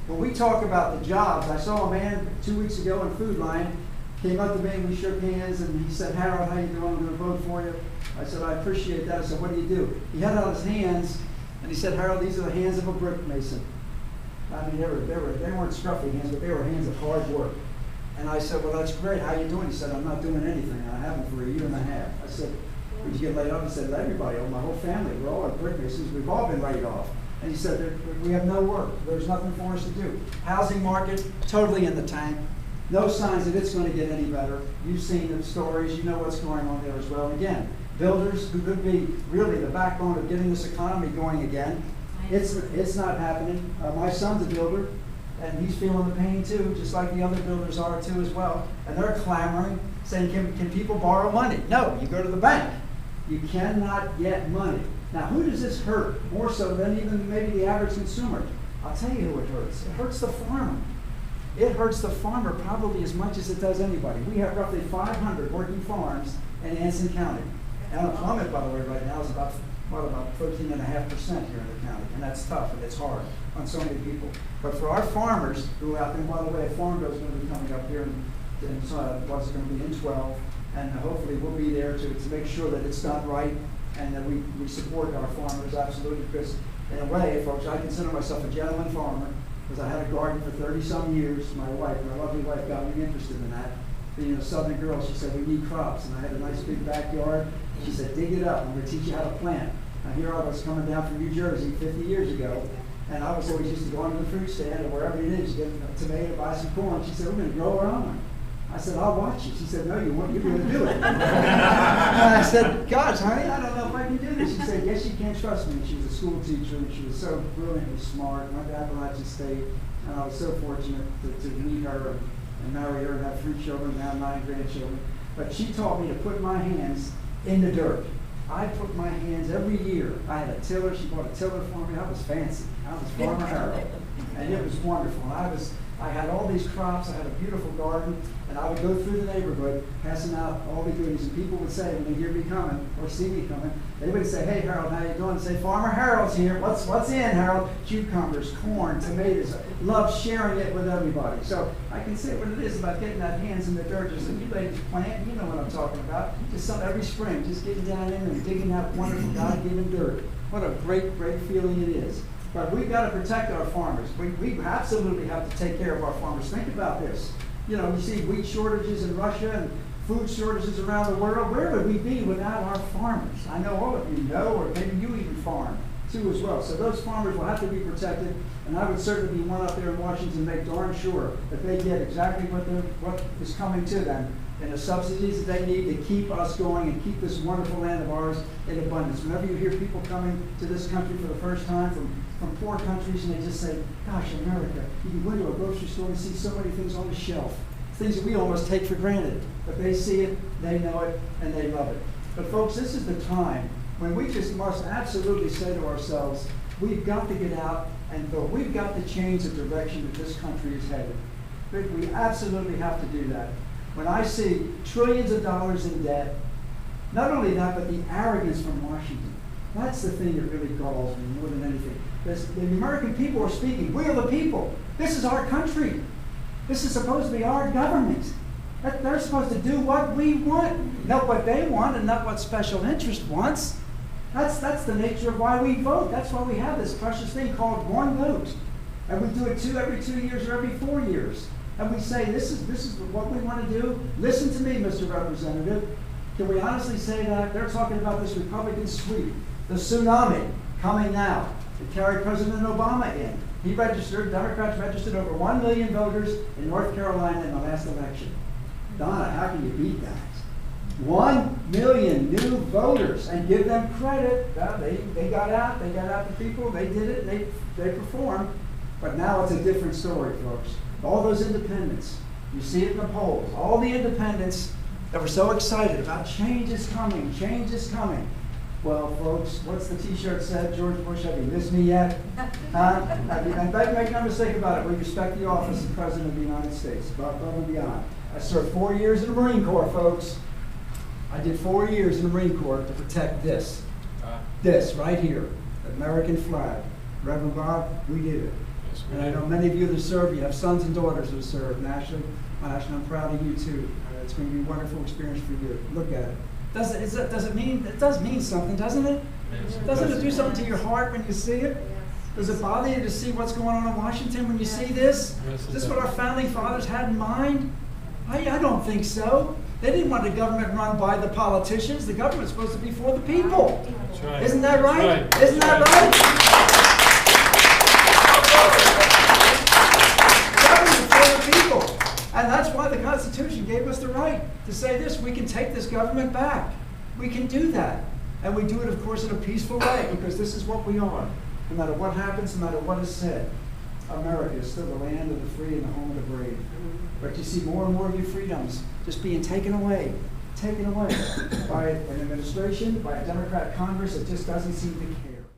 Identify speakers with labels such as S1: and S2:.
S1: when we talk about the jobs, I saw a man 2 weeks ago in Food Lion, came up to me and we shook hands and he said, Harold, how you doing? I'm going to vote for you. I said, I appreciate that. I said, what do you do? He had out his hands and he said, Harold, these are the hands of a brick mason. I mean, they weren't scruffy hands, but they were hands of hard work. And I said, well, that's great. How you doing? He said, I'm not doing anything. And I haven't for a year and a half. I said, would you get laid off? He said, everybody, my whole family, we're all brick masons. We've all been laid off. And he said, we have no work. There's nothing for us to do. Housing market, totally in the tank. No signs that it's going to get any better. You've seen the stories. You know what's going on there as well. And again, builders who could be really the backbone of getting this economy going again, it's not happening. My son's a builder, and he's feeling the pain too, just like the other builders are too as well. And they're clamoring, saying, can people borrow money? No, you go to the bank. You cannot get money. Now, who does this hurt more so than even maybe the average consumer? I'll tell you who it hurts. It hurts the farmer. It hurts the farmer probably as much as it does anybody. We have roughly 500 working farms in Anson County. And unemployment, by the way, right now is about 13.5% here in the county. And that's tough and it's hard on so many people. But for our farmers who out there, by the way, a farm bill is going to be coming up here in what's going to be in 12. And hopefully we'll be there to make sure that it's done right and that we support our farmers absolutely. Because in a way, folks, I consider myself a gentleman farmer because I had a garden for 30-some years. My lovely wife, got me interested in that. Being a Southern girl, she said, we need crops. And I had a nice big backyard. She said, dig it up. I'm going to teach you how to plant. Now here I was coming down from New Jersey 50 years ago. And I was always used to go into the fruit stand or wherever it is, get a tomato, buy some corn. She said, we're going to grow our own. I said, I'll watch you. She said, no, you won't. You're going to do it. And I said, gosh, honey, I don't know if I can do this. She said, yes, you can. Trust me. She was a school teacher, and she was so brilliantly smart. Went to Appalachian State, and I was so fortunate to meet her and marry her and have 3 children, now 9 grandchildren. But she taught me to put my hands in the dirt. I put my hands every year. I had a tiller. She bought a tiller for me. I was fancy. I was Farmer Harold. And it was wonderful. And I had all these crops. I had a beautiful garden. And I would go through the neighborhood passing out all the goodies. And people would say, when they hear me coming or see me coming, they would say, hey, Harold, how you doing? I'd say, Farmer Harold's here. What's in, Harold? Cucumbers, corn, tomatoes. I love sharing it with everybody. So I can say what it is about getting that hands in the dirt. Just like you ladies plant, you know what I'm talking about. Just every spring, just getting down in and digging that wonderful God-given dirt. What a great, great feeling it is. But we've got to protect our farmers. We absolutely have to take care of our farmers. Think about this. You know, you see wheat shortages in Russia and food shortages around the world. Where would we be without our farmers? I know all of you know, or maybe you even farm too as well. So those farmers will have to be protected, and I would certainly be one up there in Washington to make darn sure that they get exactly what is coming to them and the subsidies that they need to keep us going and keep this wonderful land of ours in abundance. Whenever you hear people coming to this country for the first time from poor countries and they just say, gosh, America, you can go to a grocery store and see so many things on the shelf, things that we almost take for granted. But they see it, they know it, and they love it. But folks, this is the time when we just must absolutely say to ourselves, we've got to get out and vote. We've got to change the direction that this country is headed. We absolutely have to do that. When I see trillions of dollars in debt, not only that, but the arrogance from Washington, that's the thing that really galls me more than anything. The American people are speaking. We are the people. This is our country. This is supposed to be our government. They're supposed to do what we want, not what they want and not what special interest wants. That's the nature of why we vote. That's why we have this precious thing called one vote. And we do it every 2 years or every 4 years. And we say, this is what we want to do. Listen to me, Mr. Representative. Can we honestly say that? They're talking about this Republican sweep, the tsunami coming now to carry President Obama in. Democrats registered over 1 million voters in North Carolina in the last election. Donna, how can you beat that? 1 million new voters, and give them credit. They got out the people, they did it, they performed. But now it's a different story, folks. All those independents, you see it in the polls, all the independents that were so excited about change is coming, change is coming. Well, folks, what's the t-shirt said? George Bush, have you missed me yet? And make no mistake about it, we respect the office of President of the United States, above and beyond. I served 4 years in the Marine Corps, folks. I did 4 years in the Marine Corps to protect this right here, the American flag. Reverend Bob, we did it.
S2: Yes, we
S1: And I
S2: do.
S1: know many of you that serve, you have sons and daughters who serve. And actually, I'm proud of you too. It's going to be a wonderful experience for you. Look at it. Does it mean, it does mean something, doesn't it?
S2: Yes, it
S1: Doesn't
S2: does.
S1: it do something to your heart when you see it? Does it bother you to see what's going on in Washington when you see this?
S2: Yes, it
S1: Is this
S2: does.
S1: what our founding fathers had in mind? I don't think so. They didn't want the government run by the politicians. The government's supposed to be for the people.
S2: That's right.
S1: Isn't that
S2: That's
S1: right? Isn't that right? Government for the people. And that's why the Constitution gave us the right to say this. We can take this government back. We can do that. And we do it, of course, in a peaceful way, because this is what we are. No matter what happens, no matter what is said, America is still the land of the free and the home of the brave. But you see more and more of your freedoms just being taken away by an administration, by a Democrat Congress that just doesn't seem to care.